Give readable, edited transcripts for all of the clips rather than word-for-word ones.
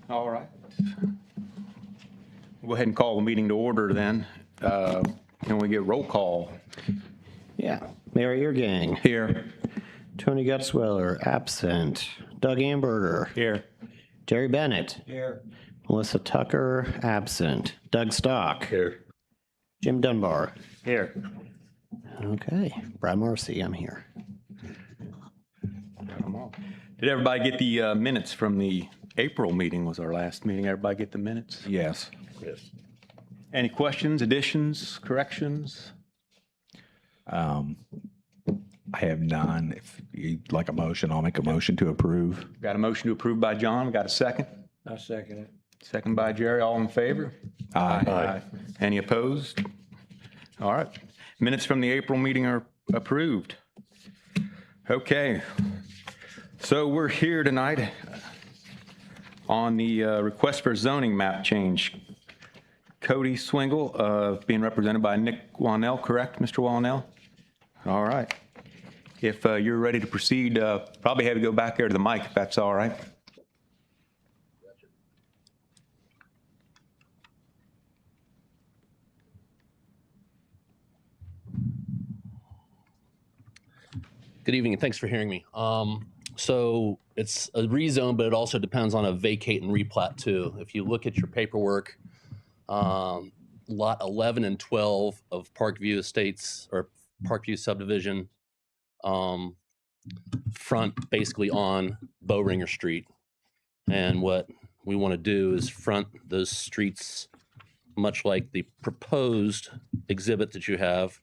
All right. We'll go ahead and call the meeting to order then. Can we get roll call? Yeah. Mayor Eargang. Here. Tony Gutzwiller, absent. Doug Amberger. Here. Terry Bennett. Here. Melissa Tucker, absent. Doug Stock. Here. Jim Dunbar. Here. Okay. Brad Marcy, I'm here. Did everybody get the minutes from the April meeting? Was our last meeting. Everybody get the minutes? Yes. Yes. Any questions, additions, corrections? I have none. If you'd like a motion, I'll make a motion to approve. Got a motion to approve by John. Got a second? I second it. Second by Jerry. All in favor? Aye. Any opposed? All right. Minutes from the April meeting are approved. Okay. So we're here tonight on the request for zoning map change. Cody Swingle, being represented by Nick Wannell, correct, Mr. Wannell? All right. If you're ready to proceed, probably have to go back there to the mic if that's all right. Good evening, and thanks for hearing me. So it's a rezone, but it also depends on a vacate and replat too. If you look at your paperwork, lot 11 and 12 of Parkview Estates or Parkview subdivision, front basically on Bowringer Street. And what we want to do is front those streets much like the proposed exhibit that you have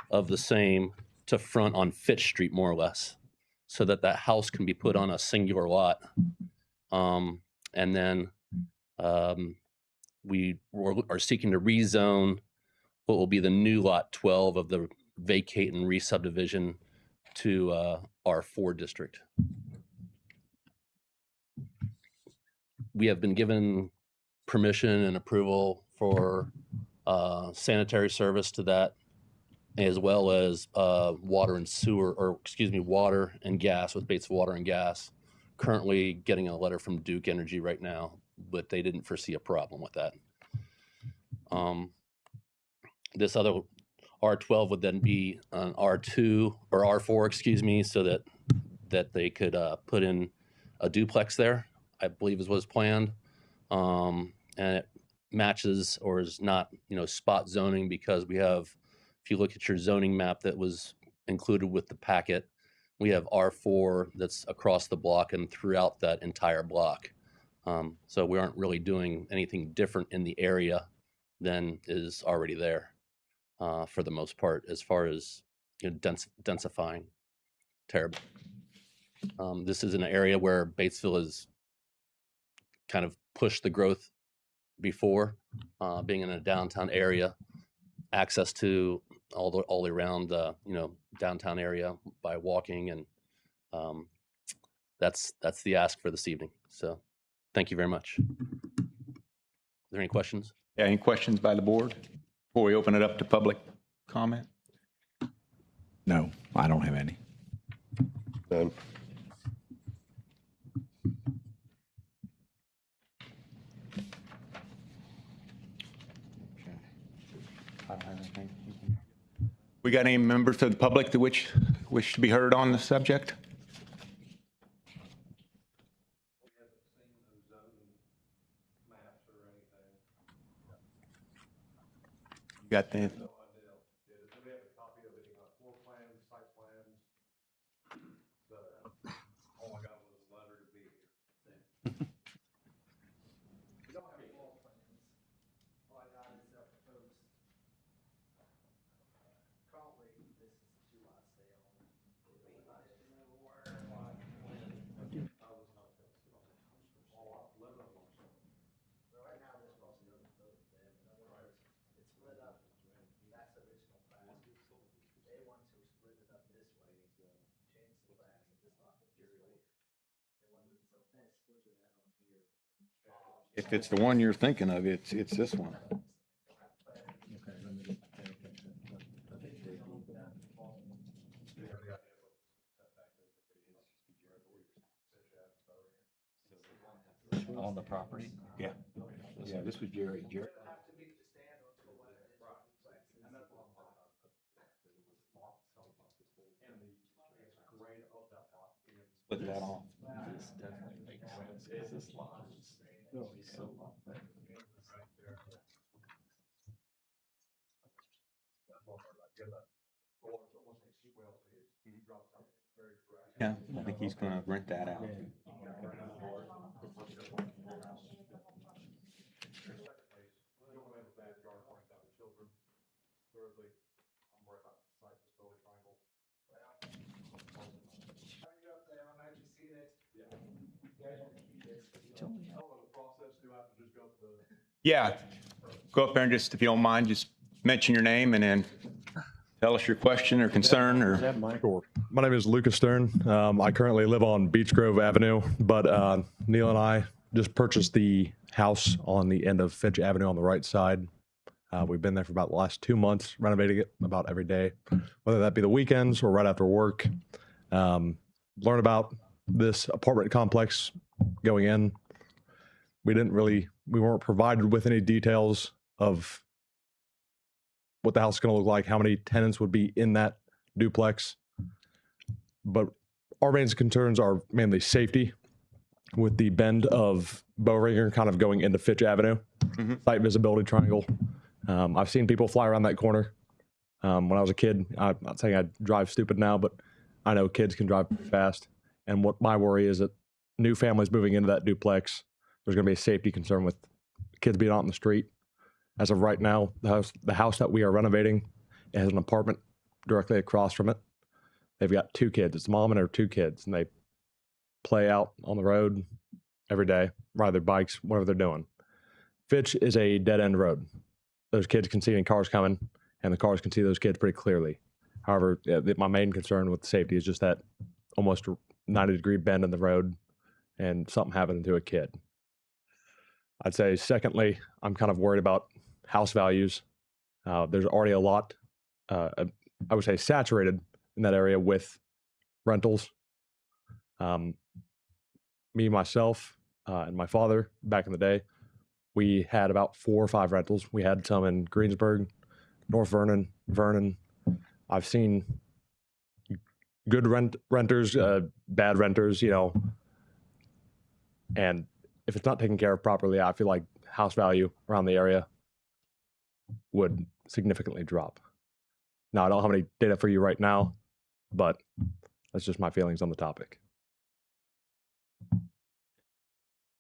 of the same to front on Fitch Street, more or less, so that that house can be put on a singular lot. And then we are seeking to rezone what will be the new lot 12 of the vacate and re-subdivision to R4 district. We have been given permission and approval for sanitary service to that, as well as water and sewer, or excuse me, water and gas with Bates Water and Gas. Currently getting a letter from Duke Energy right now, but they didn't foresee a problem with that. This other R12 would then be an R2 or R4, excuse me, so that they could put in a duplex there, I believe is what is planned. And it matches or is not, spot zoning, because we have, if you look at your zoning map that was included with the packet, we have R4 that's across the block and throughout that entire block. So we aren't really doing anything different in the area than is already there for the most part, as far as densifying. Terrible. This is an area where Batesville has kind of pushed the growth before, being in a downtown area, access to all around downtown area by walking, and that's the ask for this evening. So thank you very much. Are there any questions? Yeah, any questions by the board before we open it up to public comment? No, I don't have any. None. We got any members of the public that wish to be heard on the subject? We haven't seen those zoning maps or anything. You got the, No idea. Do we have a copy of any floor plans, site plans? All I got was a letter to be here. We don't have floor plans. All I got is proposed. Currently, this is a two-lot sale. We'd like to know where, why, when. I was not going to sit on the house for all 11 of them. Well, right now, this was the other building there, but otherwise, it's split up. That's the original plan. They want to split it up this way, change the plans of this lot this way. They want to, so this, split it out on here. if it's the one you're thinking of, it's this one. On the property? Yeah. Yeah, this was Jerry. Jerry. Have to meet the standards for what it is for duplexes. Split that off. This definitely makes sense, because this lot is really so long. Yeah, I think he's gonna rent that out. Yeah, go up there and just, if you don't mind, just mention your name and then tell us your question or concern or. Sure. My name is Lucas Stern. I currently live on Beach Grove Avenue, but Neil and I just purchased the house on the end of Finch Avenue on the right side. We've been there for about the last 2 months, renovating it about every day, whether that be the weekends or right after work. Learn about this apartment complex going in. We weren't provided with any details of what the house is going to look like, how many tenants would be in that duplex. But our main concerns are mainly safety with the bend of Bowringer kind of going into Fitch Avenue, site visibility triangle. I've seen people fly around that corner. When I was a kid, I'm not saying I drive stupid now, but I know kids can drive fast. And what my worry is that new families moving into that duplex, there's going to be a safety concern with kids being out in the street. As of right now, the house that we are renovating, it has an apartment directly across from it. They've got 2 kids. It's mom and her 2 kids, and they play out on the road every day, ride their bikes, whatever they're doing. Fitch is a dead-end road. Those kids can see any cars coming, and the cars can see those kids pretty clearly. However, my main concern with safety is just that almost 90-degree bend in the road and something happening to a kid. I'd say, secondly, I'm kind of worried about house values. There's already a lot, I would say, saturated in that area with rentals. Me, myself, and my father, back in the day, we had about 4 or 5 rentals. We had some in Greensburg, North Vernon, Vernon. I've seen good renters, bad renters, and if it's not taken care of properly, I feel like house value around the area would significantly drop. Now, I don't have any data for you right now, but that's just my feelings on the topic.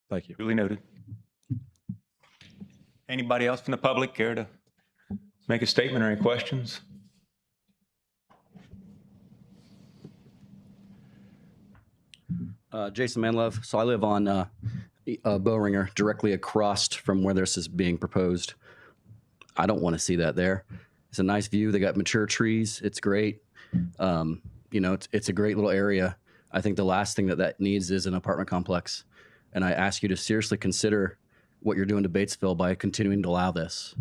Thank you. Duly noted. Anybody else from the public care to make a statement or any questions? Jason Manlove. So I live on Bowringer, directly across from where this is being proposed. I don't want to see that there. It's a nice view. They got mature trees. It's great. It's a great little area. I think the last thing that needs is an apartment complex. And I ask you to seriously consider what you're doing to Batesville by continuing to allow this.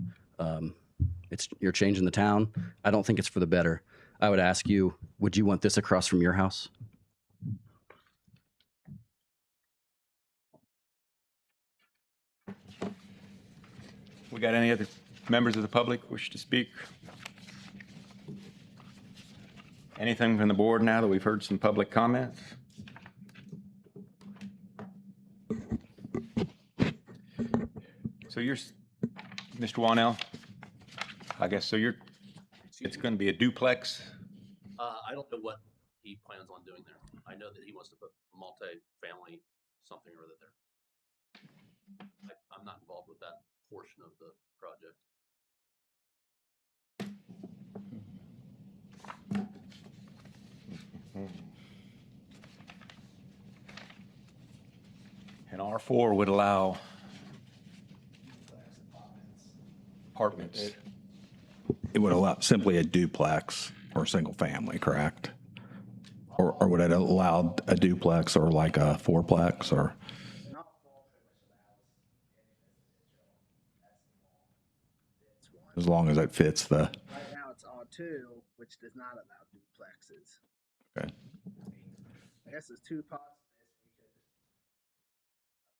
You're changing the town. I don't think it's for the better. I would ask you, would you want this across from your house? We got any other members of the public wish to speak? Anything from the board now that we've heard some public comments? So you're, Mr. Wanell, I guess, so it's going to be a duplex? I don't know what he plans on doing there. I know that he wants to put multi-family something or other there. I'm not involved with that portion of the project. And R4 would allow apartments. It would allow simply a duplex or a single family, correct? Or would it allow a duplex or like a fourplex or? Not full finish of the house. As long as it fits the, Right now it's R2, which does not allow duplexes. okay. I guess there's 2 parts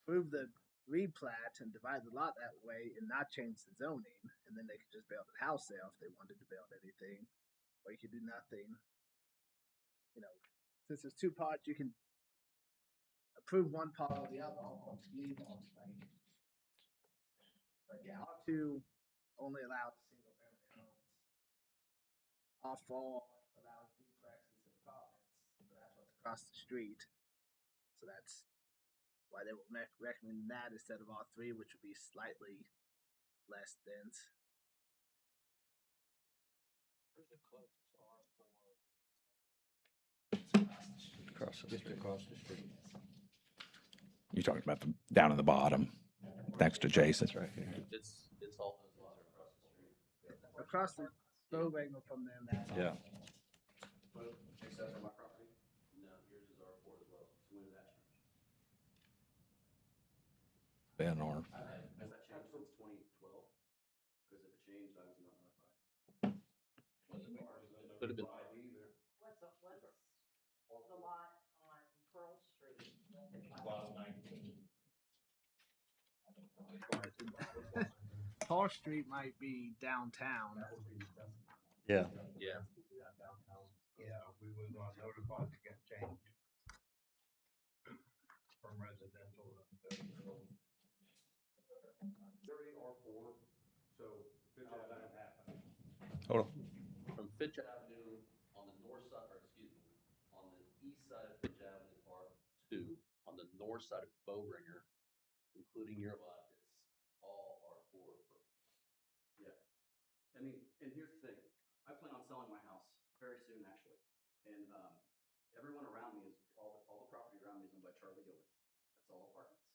approve the replat and divide the lot that way and not change the zoning, and then they could just build a house there if they wanted to build anything, or you could do nothing. You know, since there's two parts, you can approve one part or the other, or leave one thing. But yeah, R2 only allows single family homes. R4 allows duplexes and apartments, but that's what's across the street. So that's why they will recommend that instead of R3, which would be slightly less dense. Where's the closest R4? Just across the street. You're talking about the, down in the bottom, next to Jason. Right here. It's all those lots are across the street. Across the Bowrangle from them, that's Yeah. Except for my property? No, yours is R4 as well. So when did that change? Ben or, Has that changed since 2012? Because if it changed, I was not notified. Could have been. What's the lot on Pearl Street? Paul Street might be downtown. Yeah. Yeah. Yeah, we would notify to get changed from residential to. Everything R4, so Fitch Avenue happened. hold on. From Fitch Avenue on the north side, or excuse me, on the east side of Fitch Avenue is R2. On the north side of Bowringer, including your lot, it's all R4. Yeah. I mean, and here's the thing. I plan on selling my house very soon, actually. And everyone around me is, all the property around me is owned by Charlie Gilbert. That's all apartments.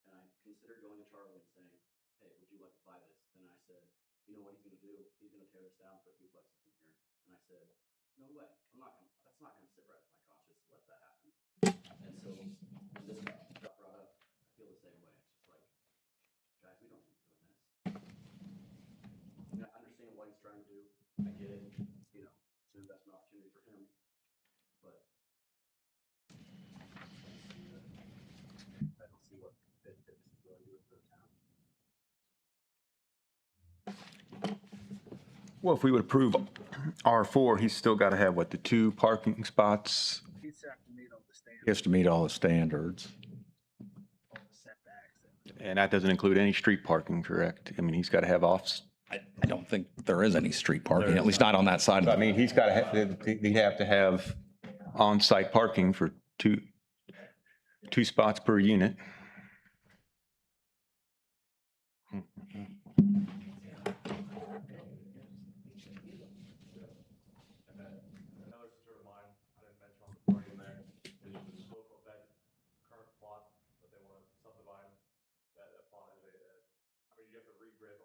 And I considered going to Charlie and saying, hey, would you like to buy this? Then I said, you know what he's going to do? He's going to tear this down, put duplexes in here. And I said, no way. That's not going to sit right with my conscience to let that happen. And so when this got brought up, I feel the same way. It's just like, guys, we don't need to be doing this. I mean, I understand what he's trying to do. I get it. You know, it's an investment opportunity for him. But I don't see what benefit this is going to do for the town. Well, if we would approve R4, he's still got to have, what, the 2 parking spots? He's have to meet all the standards, He has to meet all the standards. all the setbacks. And that doesn't include any street parking, correct? I mean, he's got to have off. I don't think there is any street parking, at least not on that side. I mean, he's got to, he'd have to have on-site parking for two spots per unit. Another concern of mine, I didn't mention on the podium there, is the slope of that current plot that they want to subdivide. That plot is I mean, you have to regrid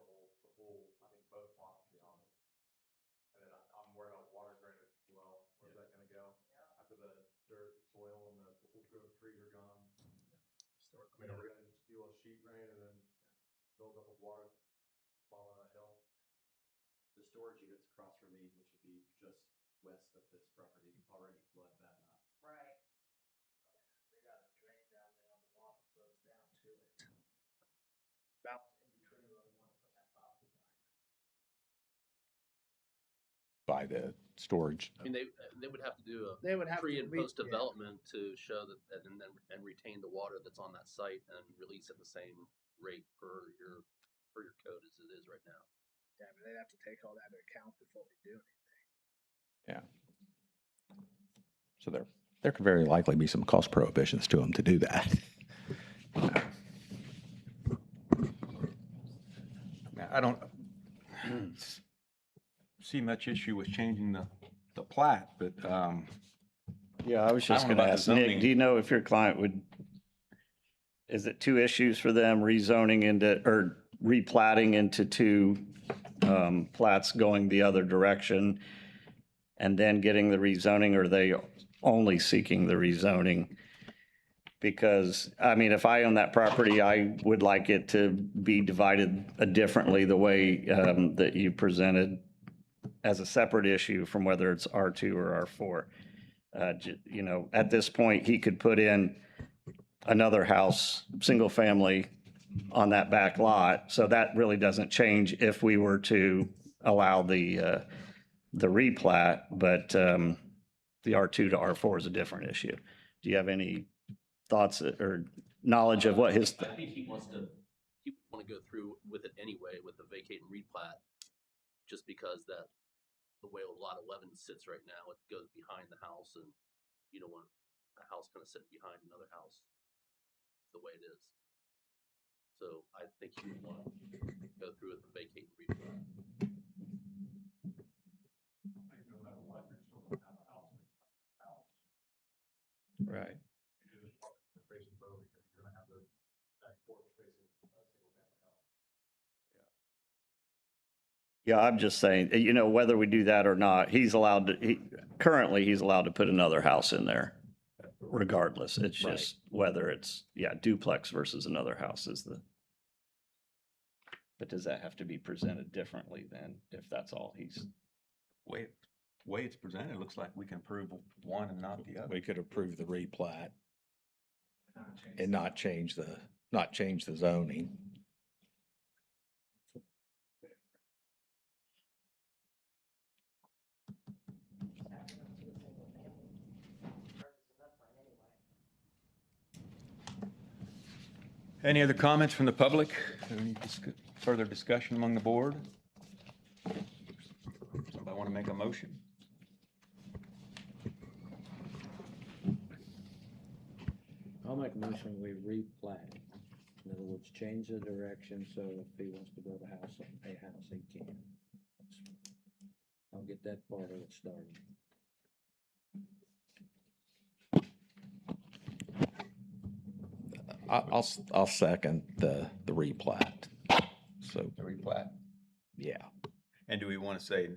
the whole, I think both plots, to be honest. And then I'm worried about water drainage as well. Where's that gonna go? After the dirt, soil, and the old growth trees are gone? I mean, are we gonna just do a sheet rain and then build up with water following that hill? The storage units across from me, which would be just west of this property, already flood bad enough. Right. They got a drain down there on the water flows down to it. About in between where we want to put that property line. By the storage. I mean, they would have to do a They would have pre to and re- post development to show that, and retain the water that's on that site and release at the same rate per your code as it is right now. Yeah, but they'd have to take all that into account before they do anything. Yeah. So there could very likely be some cost prohibitions to them to do that. I don't see much issue with changing the plat, but, Yeah, I was just I don't going know to about ask the Nick, zoning. do you know if your client would, is it 2 issues for them rezoning into, or replatting into 2 plats going the other direction and then getting the rezoning, or are they only seeking the rezoning? Because, I mean, if I own that property, I would like it to be divided differently the way that you presented as a separate issue from whether it's R2 or R4. You know, at this point, he could put in another house, single family on that back lot. So that really doesn't change if we were to allow the replat, but the R2 to R4 is a different issue. Do you have any thoughts or knowledge of what his? I think he want to go through with it anyway with the vacate and replat, just because that the way lot 11 sits right now, it goes behind the house, and you don't want a house kind of sitting behind another house the way it is. So I think you would want to go through with the vacate and replat. Right. Yeah, I'm just saying, whether we do that or not, currently he's allowed to put another house in there regardless. It's just whether it's, duplex versus another house but does that have to be presented differently then if that's all he's? Way it's presented, it looks like we can approve one and not the other. We could approve the replat and not change the zoning. Any other comments from the public? Any further discussion among the board? Somebody want to make a motion? I'll make a motion, we replat. In other words, change the direction, so if he wants to build a house, he can. I'll get that part of it started. I'll second the replat. So, The replat? yeah. And do we want to say,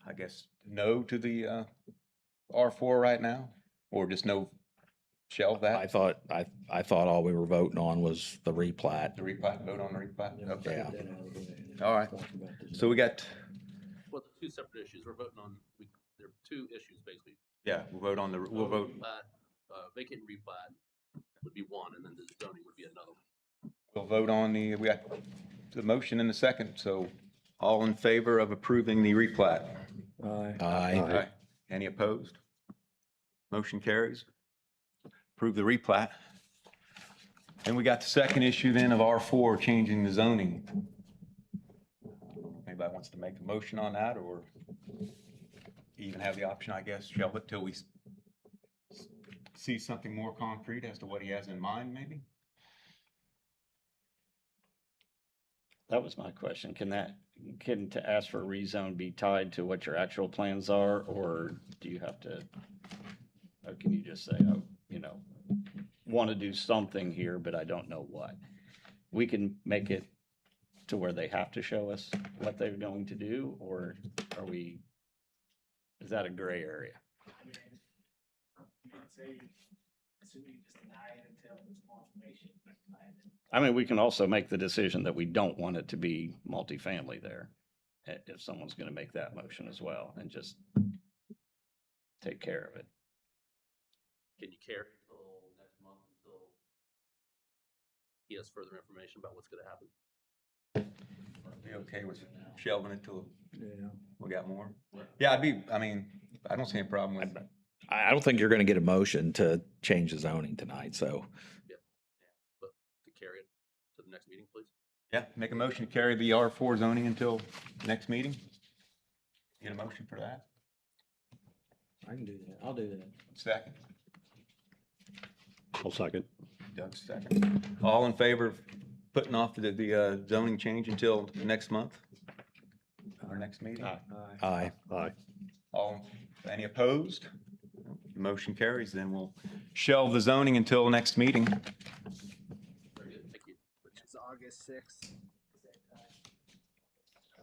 I guess, no to the R4 right now? Or just no, shelve that? I thought all we were voting on was the replat. The replat, vote on the replat? Okay. Yeah. Get that out of the way. All right. Talk about this. So we got, Well, the two separate issues. We're voting on, there are two issues basically. we'll vote on we'll vote. Replat, vacate and replat would be one, and then the zoning would be another one. We'll vote on we got the motion in the second, so all in favor of approving the replat? Aye. Aye. Any opposed? Motion carries. Approve the replat. And we got the second issue then of R4, changing the zoning. Anybody wants to make a motion on that, or even have the option, I guess, shelve it till we see something more concrete as to what he has in mind, maybe? That was my question. Can to ask for a rezone be tied to what your actual plans are, or do you have to, or can you just say, want to do something here, but I don't know what? We can make it to where they have to show us what they're going to do, or is that a gray area? I mean, we can also make the decision that we don't want it to be multifamily there, if someone's going to make that motion as well, and just take care of it. Can you carry until next month until he has further information about what's going to happen? Be okay with shelving it till Yeah. we got more? Yeah, I don't see any problem with it. I don't think you're going to get a motion to change the zoning tonight, so. But to carry it to the next meeting, please. Yeah, make a motion to carry the R4 zoning until next meeting. Get a motion for that? I can do that. I'll do that. Second. I'll second. Doug's second. All in favor of putting off the zoning change until next month? Our next meeting? Aye. Aye. Any opposed? Motion carries, then we'll shelve the zoning until next meeting. Very good. Thank you. It's August 6th.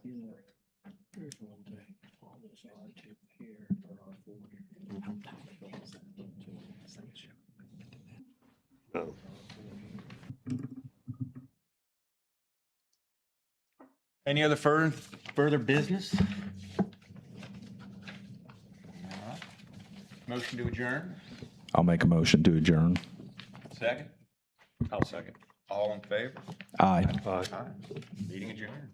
You know, here's one thing, on this R2 here, or R4 here. I'm tired of all this. Oh. Any other further business? All right. Motion to adjourn? I'll make a motion to adjourn. Second? I'll second. All in favor? Aye. Aye. Aye. Meeting adjourned.